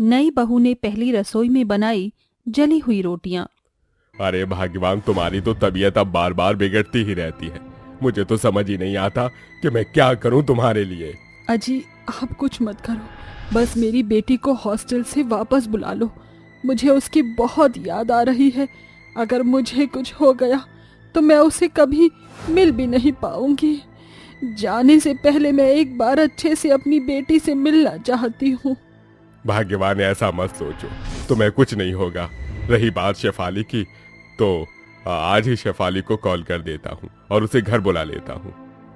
नई बहू ने पहली रसोई में बनाई जली हुई रोटियां। अरे भगवान, तुम्हारी तो तबीयत अब बार बार बिगड़ती ही रहती है। मुझे तो समझ ही नहीं आता कि मैं क्या करूं तुम्हारे लिए। अजी, आप कुछ मत करो, बस मेरी बेटी को हॉस्टल से वापस बुला लो। मुझे उसकी बहुत याद आ रही है। अगर मुझे कुछ हो गया तो मैं उसे कभी मिल भी नहीं पाऊंगी। जाने से पहले मैं एक बार अच्छे से अपनी बेटी से मिलना चाहती हूँ। भाग्यवान, ऐसा मत सोचो, तुम्हें कुछ नहीं होगा। रही बात शेफाली की, तो आज ही शेफाली को कॉल कर देता हूँ और उसे घर बुला लेता हूँ।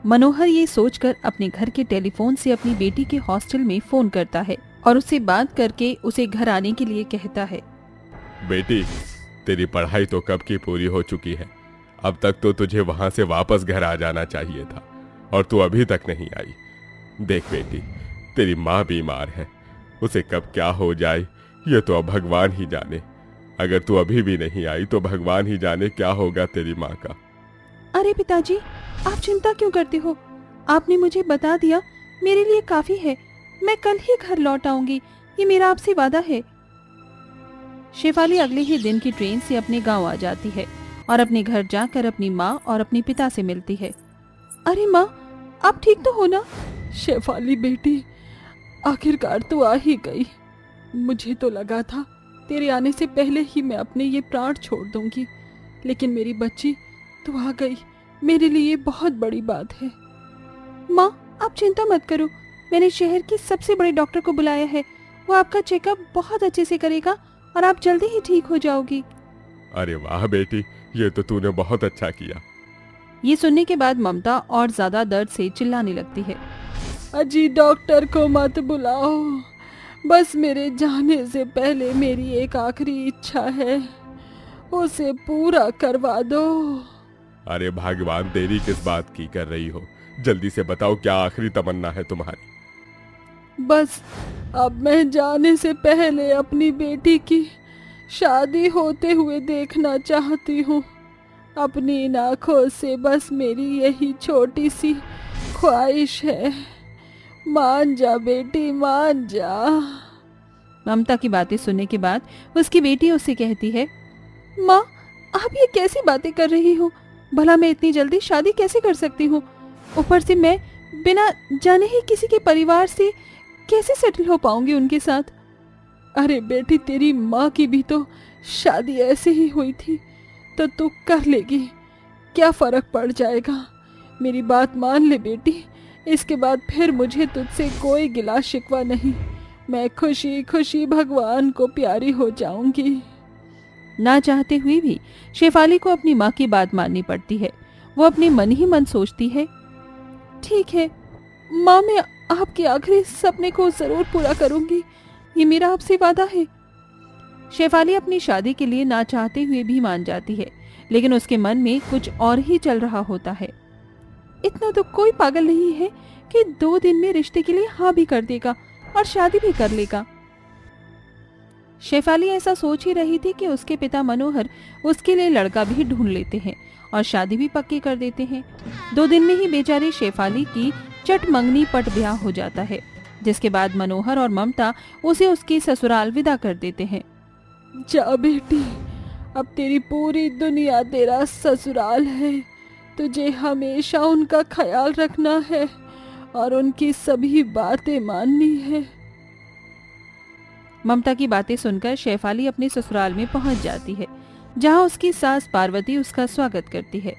मनोहर ये सोचकर अपने घर के टेलीफोन से अपनी बेटी के हॉस्टल में फोन करता है और उससे बात करके उसे घर आने के लिए कहता है। बेटी, तेरी पढ़ाई तो कब की पूरी हो चुकी है। अब तक तो तुझे वहां से वापस घर आ जाना चाहिए था और तू अभी तक नहीं आई। देख बेटी, तेरी माँ बीमार है, उसे कब क्या हो जाए ये तो अब भगवान ही जाने। अगर तू अभी भी नहीं आई तो भगवान ही जाने क्या होगा तेरी माँ का। अरे पिताजी, आप चिंता क्यों करते हो? आपने मुझे बता दिया, मेरे लिए काफी है। मैं कल ही घर लौट आऊंगी, ये मेरा आपसे वादा है। शेफाली अगले ही दिन की ट्रेन से अपने गांव आ जाती है और अपने घर जाकर अपनी माँ और अपने पिता से मिलती है। अरे माँ, आप ठीक तो हो ना? शेफाली बेटी, आखिरकार तो आ ही गई। मुझे तो लगा था तेरे आने से पहले ही मैं अपने ये प्राण छोड़ दूंगी, लेकिन मेरी बच्ची तू आ गई। मेरे लिए बहुत बड़ी बात है। माँ, आप चिंता मत करो, मैंने शहर के सबसे बड़े डॉक्टर को बुलाया है। वो आपका चेकअप बहुत अच्छे से करेगा और आप जल्दी ही ठीक हो जाओगी। अरे वाह बेटी, ये तो तूने बहुत अच्छा किया। ये सुनने के बाद ममता और ज्यादा दर्द से चिल्लाने लगती है। अजी, डॉक्टर को मत बुलाओ, बस मेरे जाने से पहले मेरी एक आखिरी इच्छा है, उसे पूरा करवा दो। अरे भगवान, देरी किस बात की कर रही हो? जल्दी से बताओ, क्या आखिरी तमन्ना है तुम्हारी? बस अब मैं जाने से पहले अपनी बेटी की शादी होते हुए देखना चाहती हूँ। अपनी इन आँखों से बस मेरी यही छोटी सी ख्वाहिश है। मान जा बेटी, मान जा। ममता की बातें सुनने के बाद उसकी बेटी उससे कहती है, माँ, आप ये कैसी बातें कर रही हो? भला मैं इतनी जल्दी शादी कैसे कर सकती हूँ? ऊपर से मैं बिना जाने ही किसी के परिवार से कैसे सेटल हो पाऊंगी उनके साथ? अरे बेटी, तेरी माँ की भी तो शादी ऐसे ही हुई थी, तो तू कर लेगी, क्या फर्क पड़ जाएगा? मेरी बात मान ले बेटी, इसके बाद फिर मुझे तुझसे कोई गिला शिकवा नहीं। मैं खुशी खुशी भगवान को प्यारी हो जाऊंगी। ना चाहते हुए भी शेफाली को अपनी माँ की बात माननी पड़ती है। वो अपने मन ही मन सोचती है, ठीक है माँ, मैं आपके आखिरी सपने को जरूर पूरा करूंगी, ये मेरा आपसे वादा है। शेफाली अपनी शादी के लिए ना चाहते हुए भी मान जाती है, लेकिन उसके मन में कुछ और ही चल रहा होता है। इतना तो कोई पागल नहीं है कि 2 दिन में रिश्ते के लिए हाँ भी कर देगा और शादी भी कर लेगा। शेफाली ऐसा सोच ही रही थी कि उसके पिता मनोहर उसके लिए लड़का भी ढूंढ लेते हैं और शादी भी पक्की कर देते हैं। 2 दिन में ही बेचारी शेफाली की चट मंगनी पट ब्याह हो जाता है, जिसके बाद मनोहर और ममता उसे उसके ससुराल विदा कर देते हैं। जा बेटी, अब तेरी पूरी दुनिया तेरा ससुराल है। तुझे हमेशा उनका ख्याल रखना है और उनकी सभी बातें माननी है। ममता की बातें सुनकर शेफाली अपने ससुराल में पहुंच जाती है, जहां उसकी सास पार्वती उसका स्वागत करती है।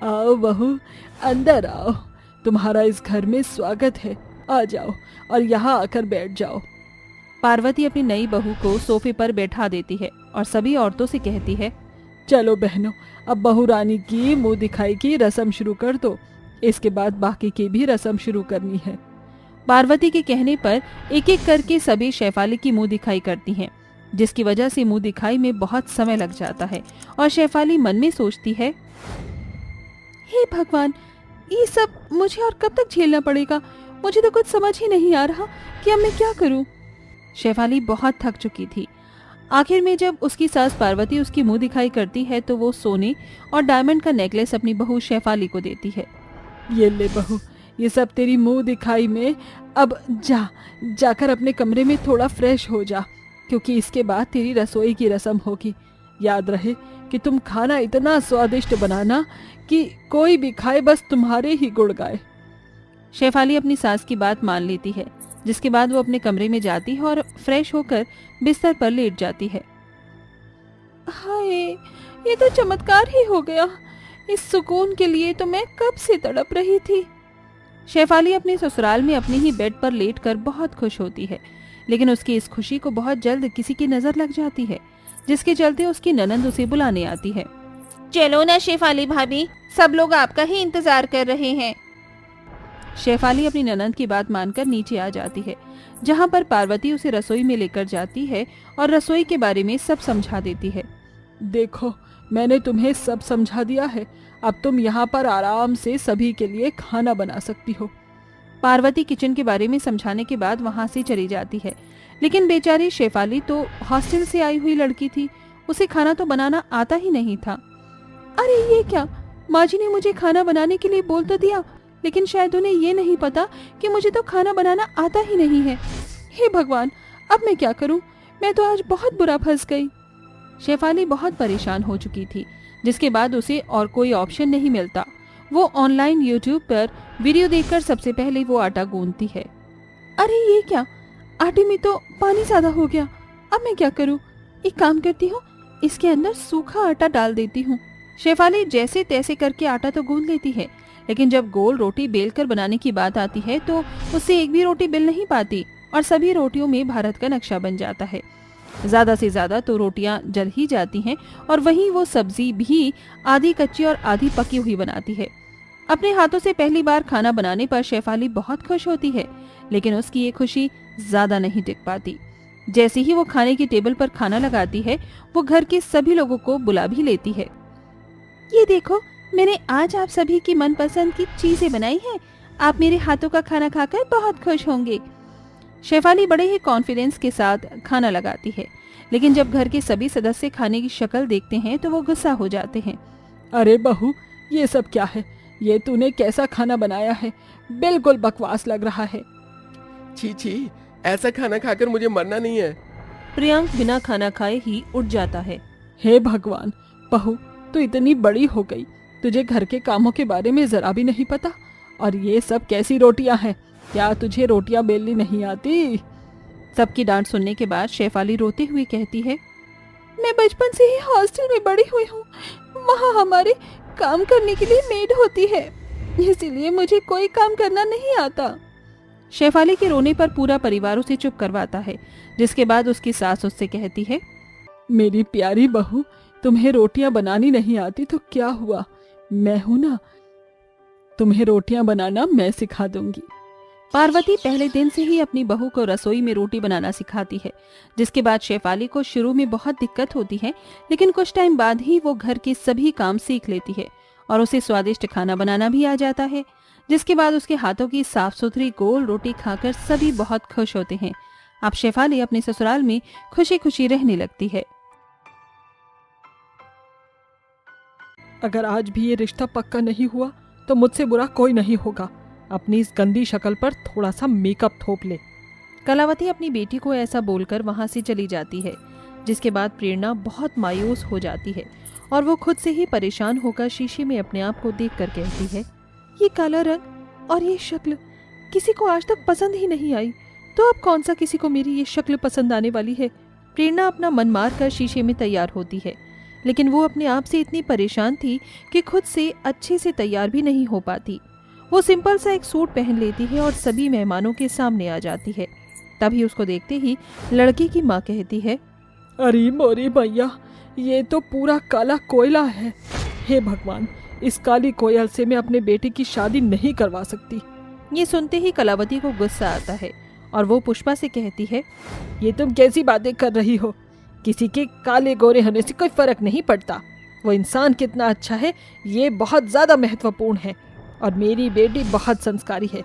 आओ बहू, अंदर आओ, तुम्हारा इस घर में स्वागत है। आ जाओ और यहाँ आकर बैठ जाओ। पार्वती अपनी नई बहू को सोफे पर बैठा देती है और सभी औरतों से कहती है, चलो बहनों, अब बहू रानी की मुंह दिखाई की रस्म शुरू कर दो। इसके बाद बाकी की भी रस्म शुरू करनी है। पार्वती के कहने पर एक एक करके सभी शेफाली की मुंह दिखाई करती हैं, जिसकी वजह से मुंह दिखाई में बहुत समय लग जाता है और शेफाली मन में सोचती है, हे भगवान, ये सब मुझे और कब तक झेलना पड़ेगा? मुझे तो कुछ समझ ही नहीं आ रहा कि अब मैं क्या करूं। शेफाली बहुत थक चुकी थी। आखिर में जब उसकी सास पार्वती उसकी मुंह दिखाई करती है तो वो सोने और डायमंड का नेकलेस अपनी बहू शेफाली को देती है। ये ले बहू, ये सब तेरी मुंह दिखाई में। अब जाकर अपने कमरे में थोड़ा फ्रेश हो जा, क्योंकि इसके बाद तेरी रसोई की रस्म होगी। याद रहे कि तुम खाना इतना स्वादिष्ट बनाना कि कोई भी खाए बस तुम्हारे ही गुण गाए। शेफाली अपनी सास की बात मान लेती है, जिसके बाद वो अपने कमरे में जाती है और फ्रेश होकर बिस्तर पर लेट जाती है। हाय, ये तो चमत्कार ही हो गया। इस सुकून के लिए तो मैं कब से तड़प रही थी। शेफाली अपने ससुराल में अपने ही बेड पर लेटकर बहुत खुश होती है, लेकिन उसकी इस खुशी को बहुत जल्द किसी की नजर लग जाती है, जिसके चलते उसकी ननंद उसे बुलाने आती है। चलो ना शेफाली भाभी, सब लोग आपका ही इंतजार कर रहे हैं। शेफाली अपनी ननंद की बात मानकर नीचे आ जाती है, जहाँ पर पार्वती उसे रसोई में लेकर जाती है और रसोई के बारे में सब समझा देती है। देखो, मैंने तुम्हें सब समझा दिया है। अब तुम यहाँ पर आराम से सभी के लिए खाना बना सकती हो। पार्वती किचन के बारे में समझाने के बाद वहाँ से चली जाती है, लेकिन बेचारी शेफाली तो हॉस्टल से आई हुई लड़की थी, उसे खाना तो बनाना आता ही नहीं था। अरे ये क्या, माँ जी ने मुझे खाना बनाने के लिए बोल तो दिया, लेकिन शायद उन्हें ये नहीं पता कि मुझे तो खाना बनाना आता ही नहीं है। हे भगवान, अब मैं क्या करूं? मैं तो आज बहुत बुरा फंस गई। शेफाली बहुत परेशान हो चुकी थी, जिसके बाद उसे और कोई ऑप्शन नहीं मिलता। वो ऑनलाइन यूट्यूब पर वीडियो देखकर सबसे पहले वो आटा गूंथती है। अरे ये क्या, आटे में तो पानी ज्यादा हो गया। अब मैं क्या करूं? एक काम करती हूँ, इसके अंदर सूखा आटा डाल देती हूँ। शेफाली जैसे तैसे करके आटा तो गूंथ लेती है, लेकिन जब गोल रोटी बेलकर बनाने की बात आती है तो उससे एक भी रोटी बेल नहीं पाती और सभी रोटियों में भारत का नक्शा बन जाता है। ज्यादा से ज्यादा तो रोटियां जल ही जाती हैं और वहीं वो सब्जी भी आधी कच्ची और आधी पकी हुई बनाती है। अपने हाथों से पहली बार खाना बनाने पर शेफाली बहुत खुश होती है, लेकिन उसकी ये खुशी ज्यादा नहीं टिक पाती। जैसे ही वो खाने की टेबल पर खाना लगाती है, वो घर के सभी लोगों को बुला भी लेती है। ये देखो, मैंने आज आप सभी की मनपसंद की चीजें बनाई हैं। आप मेरे हाथों का खाना खाकर बहुत खुश होंगे। शेफाली बड़े ही कॉन्फिडेंस के साथ खाना लगाती है, लेकिन जब घर के सभी सदस्य खाने की शक्ल देखते हैं तो वो गुस्सा हो जाते हैं। अरे बहू, ये सब क्या है? ये तूने कैसा खाना बनाया है? बिल्कुल बकवास लग रहा है। छी छी, ऐसा खाना खाकर मुझे मरना नहीं है। प्रियांक बिना खाना खाए ही उठ जाता है। हे भगवान, बहू तू इतनी बड़ी हो गई, तुझे घर के कामों के बारे में जरा भी नहीं पता। और ये सब कैसी रोटियां हैं? क्या तुझे रोटियां बेलनी नहीं आती? सबकी डांट सुनने के बाद शेफाली रोते हुए कहती है, मैं बचपन से ही हॉस्टल में बड़ी हुई हूँ। वहाँ हमारे काम करने के लिए मेड होती है, इसीलिए मुझे कोई काम करना नहीं आता। शेफाली के रोने पर पूरा परिवार उसे चुप करवाता है, जिसके बाद उसकी सास उससे कहती है, मेरी प्यारी बहू, तुम्हें रोटियां बनानी नहीं आती तो क्या हुआ, मैं हूं ना, तुम्हें रोटियां बनाना मैं सिखा दूंगी। पार्वती पहले दिन से ही अपनी बहू को रसोई में रोटी बनाना सिखाती है, जिसके बाद शेफाली को शुरू में बहुत दिक्कत होती है, लेकिन कुछ टाइम बाद ही वो घर के सभी काम सीख लेती है और उसे स्वादिष्ट खाना बनाना भी आ जाता है, जिसके बाद उसके हाथों की साफ सुथरी गोल रोटी खाकर सभी बहुत खुश होते हैं। अब शेफाली अपने ससुराल में खुशी खुशी रहने लगती है। अगर आज भी ये रिश्ता पक्का नहीं हुआ तो मुझसे बुरा कोई नहीं होगा। अपनी इस गंदी शक्ल पर थोड़ा सा मेकअप थोप ले। कलावती अपनी बेटी को ऐसा बोलकर वहां से चली जाती है, जिसके बाद प्रेरणा बहुत मायूस हो जाती है और वो खुद से ही परेशान होकर शीशे में अपने आप को देखकर कहती है, ये काला रंग और ये शक्ल किसी को आज तक पसंद ही नहीं आई, तो अब कौन सा किसी को मेरी ये शक्ल पसंद आने वाली है। प्रेरणा अपना मन मार कर शीशे में तैयार होती है, लेकिन वो अपने आप से इतनी परेशान थी कि खुद से अच्छे से तैयार भी नहीं हो पाती। वो सिंपल सा एक सूट पहन लेती है और सभी मेहमानों के सामने आ जाती है। तभी उसको देखते ही लड़के की माँ कहती है, अरे मोरी भैया, ये तो पूरा काला कोयला है। हे भगवान, इस काली कोयल से मैं अपने बेटे की शादी नहीं करवा सकती। ये सुनते ही कलावती को गुस्सा आता है और वो पुष्पा से कहती है, ये तुम कैसी बातें कर रही हो? किसी के काले गोरे होने से कोई फर्क नहीं पड़ता। वो इंसान कितना अच्छा है ये बहुत ज्यादा महत्वपूर्ण है। और मेरी बेटी बहुत संस्कारी है,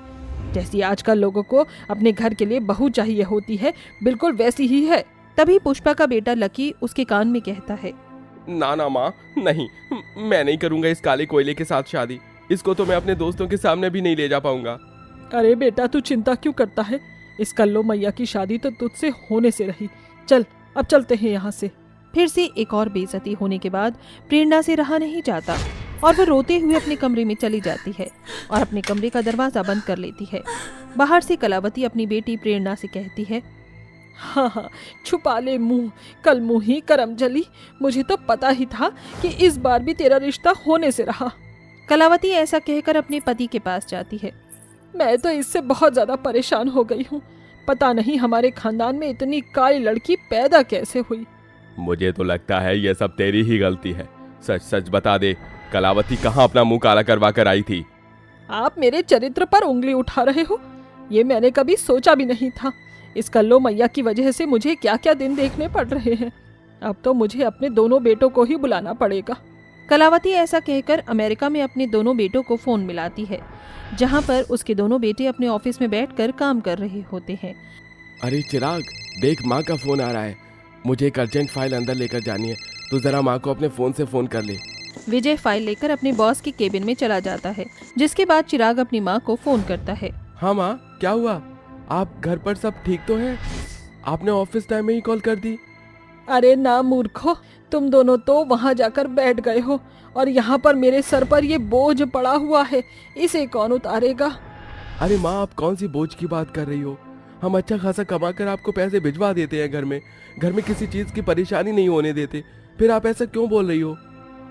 जैसी आजकल लोगों को अपने घर के लिए बहू चाहिए होती है, बिल्कुल वैसी ही है। तभी पुष्पा का बेटा लकी उसके कान में कहता है, ना ना माँ, नहीं, मैं नहीं करूँगा इस काले कोयले के साथ शादी। इसको तो मैं अपने दोस्तों के सामने भी नहीं ले जा पाऊंगा। अरे बेटा, तू चिंता क्यों करता है? इस कल्लो मैया की शादी तो तुझसे होने से रही। चल अब चलते हैं यहाँ से। फिर से एक और बेइज्जती होने के बाद प्रेरणा से रहा नहीं जाता और वो रोते हुए अपने कमरे में चली जाती है और अपने कमरे का दरवाजा बंद कर लेती है। बाहर से कलावती अपनी बेटी प्रेरणा से कहती है, हाँ, छुपा ले मुंह, कल मुंह ही करम जली। मुझे तो पता ही था कि इस बार भी तेरा रिश्ता होने से रहा। कलावती ऐसा कहकर अपने पति के पास जाती है। मैं तो इससे बहुत ज्यादा परेशान हो गई हूँ। पता नहीं हमारे खानदान में इतनी काली लड़की पैदा कैसे हुई। मुझे तो लगता है ये सब तेरी ही गलती है। सच सच बता दे, कलावती कहाँ अपना मुंह काला करवा कर आई थी? आप मेरे चरित्र पर उंगली उठा रहे हो? ये मैंने कभी सोचा भी नहीं था। इस कल्लो मैया की वजह से मुझे क्या क्या दिन देखने पड़ रहे हैं। अब तो मुझे अपने दोनों बेटों को ही बुलाना पड़ेगा। कलावती ऐसा कहकर अमेरिका में अपने दोनों बेटों को फोन मिलाती है, जहां पर उसके दोनों बेटे अपने ऑफिस में बैठकर काम कर रहे होते हैं। अरे चिराग, देख माँ का फोन आ रहा है। मुझे एक अर्जेंट फाइल अंदर लेकर जानी है। तू जरा माँ को अपने फोन से फोन कर ले। विजय फाइल लेकर अपने बॉस के केबिन में चला जाता है, जिसके बाद चिराग अपनी माँ को फोन करता है। हाँ माँ, क्या हुआ? आप घर पर सब ठीक तो हैं? आपने ऑफिस टाइम में ही कॉल कर दी। अरे ना मूर्खो, तुम दोनों तो वहाँ जाकर बैठ गए हो और यहाँ पर मेरे सर पर ये बोझ पड़ा हुआ है। इसे कौन उतारेगा? अरे माँ, आप कौन सी बोझ की बात कर रही हो? हम अच्छा खासा कमा कर आपको पैसे भिजवा देते हैं। घर में किसी चीज की परेशानी नहीं होने देते। फिर आप ऐसा क्यों बोल रही हो?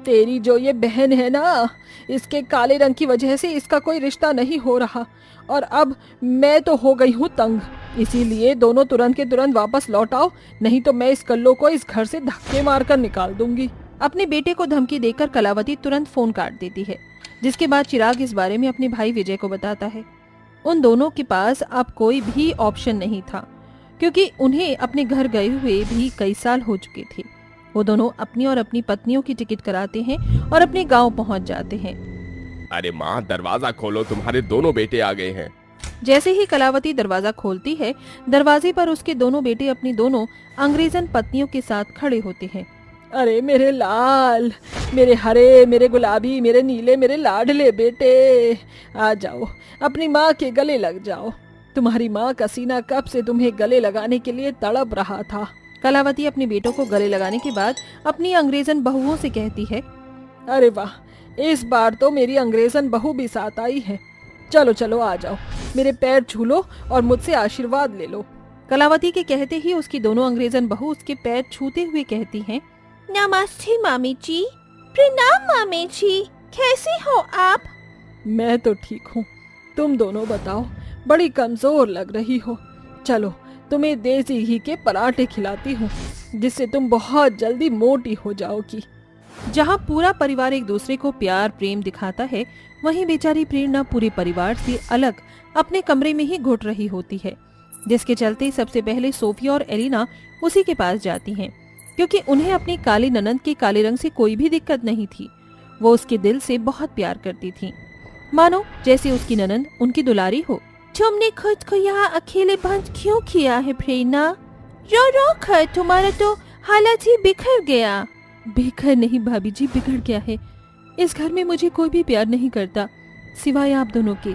तेरी जो ये बहन है ना, इसके काले रंग की वजह से इसका कोई रिश्ता नहीं हो रहा और अब मैं तो हो गई हूँ तंग। इसीलिए दोनों तुरंत के तुरंत वापस लौट आओ, नहीं तो मैं इस कल्लो को इस घर से धक्के मारकर निकाल दूंगी। अपने बेटे को धमकी देकर कलावती तुरंत फोन काट देती है, जिसके बाद चिराग इस बारे में अपने भाई विजय को बताता है। उन दोनों के पास अब कोई भी ऑप्शन नहीं था, क्योंकि उन्हें अपने घर गए हुए भी कई साल हो चुके थे। वो दोनों अपनी और अपनी पत्नियों की टिकट कराते हैं और अपने गांव पहुंच जाते हैं। अरे माँ, दरवाजा खोलो, तुम्हारे दोनों बेटे आ गए हैं। जैसे ही कलावती दरवाजा खोलती है, दरवाजे पर उसके दोनों बेटे अपनी दोनों अंग्रेजन पत्नियों के साथ खड़े होते हैं। अरे मेरे लाल, मेरे हरे, मेरे गुलाबी, मेरे नीले, मेरे लाडले बेटे, आ जाओ, अपनी माँ के गले लग जाओ। तुम्हारी माँ का सीना कब से तुम्हें गले लगाने के लिए तड़प रहा था। कलावती अपने बेटों को गले लगाने के बाद अपनी अंग्रेजन बहुओं से कहती है, अरे वाह, इस बार तो मेरी अंग्रेजन बहू भी साथ आई है। चलो चलो आ जाओ, मेरे पैर छू लो और मुझसे आशीर्वाद ले लो। कलावती के कहते ही उसकी दोनों अंग्रेजन बहू उसके पैर छूते हुए कहती हैं, नमस्ते मामी जी। प्रणाम मामी जी, कैसी हो आप? मैं तो ठीक हूँ, तुम दोनों बताओ, बड़ी कमजोर लग रही हो। चलो तुम्हें देसी घी के पराठे खिलाती हूँ, जिससे तुम बहुत जल्दी मोटी हो जाओगी। जहाँ पूरा परिवार एक दूसरे को प्यार प्रेम दिखाता है, वहीं बेचारी प्रेरणा पूरे परिवार से अलग अपने कमरे में ही घुट रही होती है, जिसके चलते सबसे पहले सोफिया और एलिना उसी के पास जाती हैं, क्योंकि उन्हें अपनी काली ननंद के काले रंग से कोई भी दिक्कत नहीं थी। वो उसके दिल से बहुत प्यार करती थी, मानो जैसे उसकी ननंद उनकी दुलारी हो। तुमने खुद को यहाँ अकेले बंद क्यों किया है प्रेरणा? रो रो कर तुम्हारा तो हालत ही बिखर गया। बिखर नहीं भाभी जी, बिगड़ गया है। इस घर में मुझे कोई भी प्यार नहीं करता सिवाय आप दोनों के।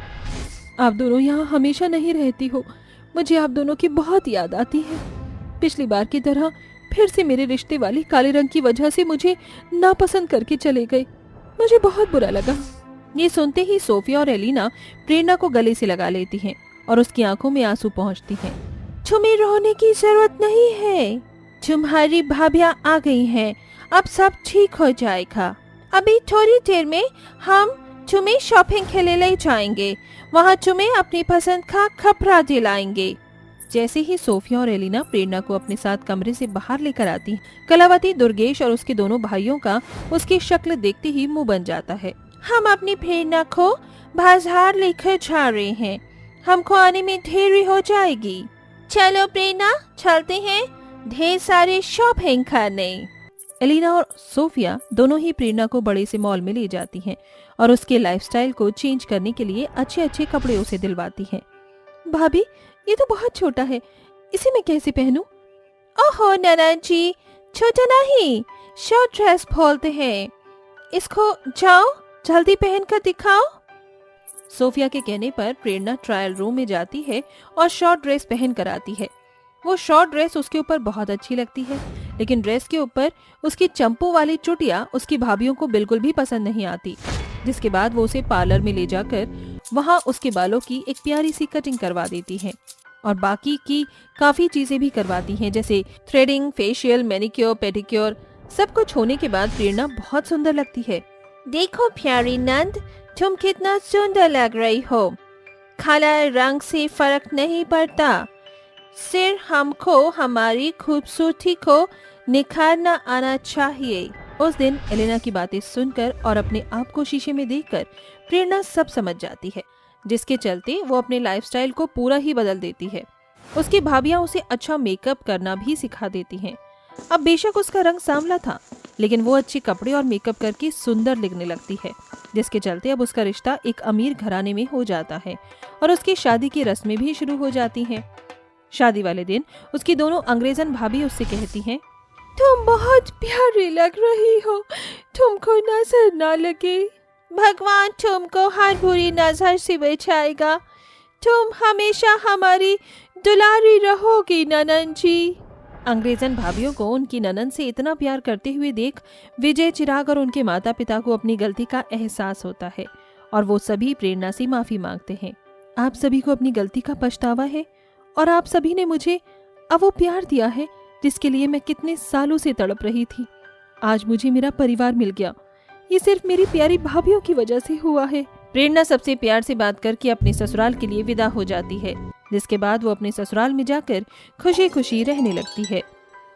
आप दोनों यहाँ हमेशा नहीं रहती हो, मुझे आप दोनों की बहुत याद आती है। पिछली बार की तरह फिर से मेरे रिश्ते वाली काले रंग की वजह से मुझे नापसंद करके चले गए। मुझे बहुत बुरा लगा। ये सुनते ही सोफिया और एलिना प्रेरणा को गले से लगा लेती हैं और उसकी आंखों में आंसू पहुंचती हैं। तुम्हें रोने की जरूरत नहीं है, तुम्हारी भाभियां आ गई हैं, अब सब ठीक हो जाएगा। अभी थोड़ी देर में हम तुम्हें शॉपिंग के लिए ले जाएंगे, वहाँ तुम्हें अपनी पसंद का कपड़ा दिलाएंगे। जैसे ही सोफिया और एलिना प्रेरणा को अपने साथ कमरे से बाहर लेकर आती, कलावती, दुर्गेश और उसके दोनों भाइयों का उसकी शक्ल देखते ही मुंह बन जाता है। हम अपनी प्रेरणा को बाजार लेकर जा रहे हैं, हमको आने में देरी हो जाएगी। चलो प्रेरणा, चलते हैं ढेर सारे शॉपिंग करने। एलिना और सोफिया दोनों ही प्रेरणा को बड़े से मॉल में ले जाती हैं और उसके लाइफस्टाइल को चेंज करने के लिए अच्छे अच्छे कपड़े उसे दिलवाती हैं। भाभी, ये तो बहुत छोटा है, इसे मैं कैसे पहनूं? ओहो नाना जी, छोटा नहीं, शॉर्ट ड्रेस बोलते हैं इसको। जाओ जल्दी पहन कर दिखाओ। सोफिया के कहने पर प्रेरणा ट्रायल रूम में जाती है और शॉर्ट ड्रेस पहन कर आती है। वो शॉर्ट ड्रेस उसके ऊपर बहुत अच्छी लगती है, लेकिन ड्रेस के ऊपर उसकी चंपू वाली चुटिया उसकी भाभीयों को बिल्कुल भी पसंद नहीं आती। जिसके बाद वो उसे पार्लर में ले जाकर वहाँ उसके बालों की एक प्यारी सी कटिंग करवा देती हैं और बाकी की काफी चीजें भी करवाती हैं, जैसे थ्रेडिंग, फेशियल, मैनिक्योर, पेडिक्योर। सब कुछ होने के बाद प्रेरणा बहुत सुंदर लगती है। देखो प्यारी नंद, तुम कितना सुंदर लग रही हो। कलर रंग से फर्क नहीं पड़ता, सिर्फ हमको हमारी खूबसूरती को निखारना आना चाहिए। उस दिन एलेना की बातें सुनकर और अपने आप को शीशे में देखकर प्रेरणा सब समझ जाती है, जिसके चलते वो अपने लाइफस्टाइल को पूरा ही बदल देती है। उसकी भाभियां उसे अच्छा मेकअप करना भी सिखा देती हैं। अब बेशक उसका रंग सांवला था, लेकिन वो अच्छे कपड़े और मेकअप करके सुंदर दिखने लगती है, जिसके चलते अब उसका रिश्ता एक अमीर घराने में हो जाता है और उसकी शादी की रस्में भी शुरू हो जाती हैं। शादी वाले दिन उसकी दोनों अंग्रेजन भाभी उससे कहती हैं, तुम बहुत प्यारी लग रही हो, तुमको नजर ना लगे। भगवान तुमको हर बुरी नजर से बचाएगा। तुम हमेशा हमारी दुलारी रहोगी ननन जी। अंग्रेजन भाभियों को उनकी ननन से इतना प्यार करते हुए देख विजय, चिराग और उनके माता पिता को अपनी गलती का एहसास होता है और वो सभी प्रेरणा से माफी मांगते हैं। आप सभी को अपनी गलती का पछतावा है और आप सभी ने मुझे अब वो प्यार दिया है जिसके लिए मैं कितने सालों से तड़प रही थी। आज मुझे मेरा परिवार मिल गया, ये सिर्फ मेरी प्यारी भाभियों की वजह से हुआ है। प्रेरणा सबसे प्यार से बात करके अपने ससुराल के लिए विदा हो जाती है, जिसके बाद वो अपने ससुराल में जाकर खुशी खुशी रहने लगती है।